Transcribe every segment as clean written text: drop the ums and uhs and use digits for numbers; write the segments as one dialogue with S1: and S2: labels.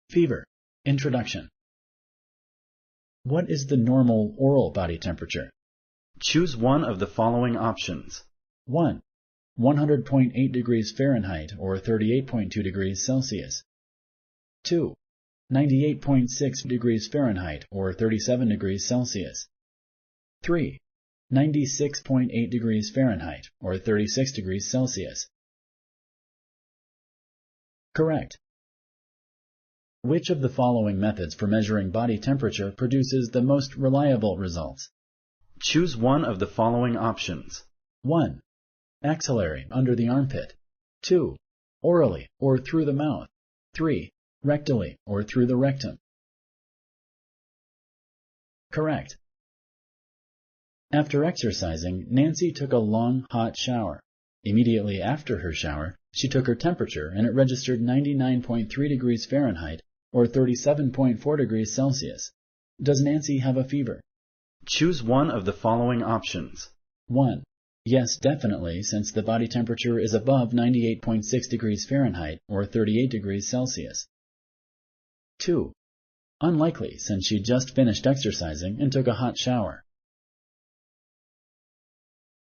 S1: Fever. Introduction. What is the normal oral body temperature?
S2: Choose one of the following options.
S1: 1. 100.8 degrees Fahrenheit or 38.2 degrees Celsius. 2. 98.6 degrees Fahrenheit or 37 degrees Celsius. 3. 96.8 degrees Fahrenheit or 36 degrees Celsius. Correct. Which of the following methods for measuring body temperature produces the most reliable results?
S2: Choose one of the following options.
S1: 1. Axillary, under the armpit. 2. Orally, or through the mouth. 3. Rectally, or through the rectum. Correct. After exercising, Nancy took a long, hot shower. Immediately after her shower, she took her temperature and it registered 99.3 degrees Fahrenheit or 37.4 degrees Celsius. Does Nancy have a fever?
S2: Choose one of the following options.
S1: 1. Yes, definitely, since the body temperature is above 98.6 degrees Fahrenheit or 38 degrees Celsius. 2. Unlikely, since she just finished exercising and took a hot shower.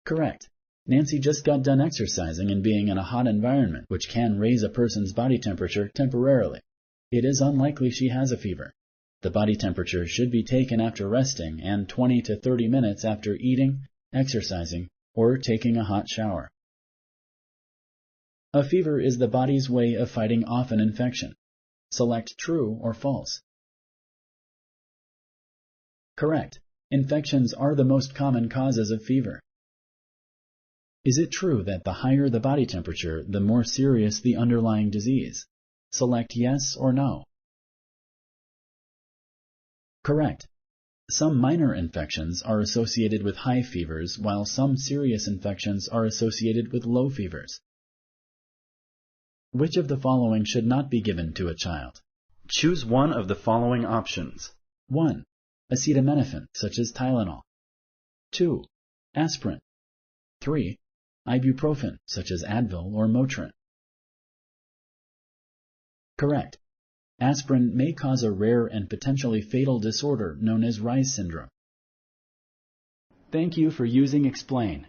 S1: Correct. Nancy just got done exercising and being in a hot environment, which can raise a person's body temperature temporarily. It is unlikely she has a fever. The body temperature should be taken after resting and 20 to 30 minutes after eating, exercising, or taking a hot shower. A fever is the body's way of fighting off an infection. Select true or false. Correct. Infections are the most common causes of fever. Is it true that the higher the body temperature, the more serious the underlying disease? Select yes or no. Correct. Some minor infections are associated with high fevers, while some serious infections are associated with low fevers. Which of the following should not be given to a child?
S2: Choose one of the following options.
S1: 1. Acetaminophen, such as Tylenol. 2. Aspirin. 3. Ibuprofen, such as Advil or Motrin. Correct. Aspirin may cause a rare and potentially fatal disorder known as Reye's syndrome. Thank you for using Explain.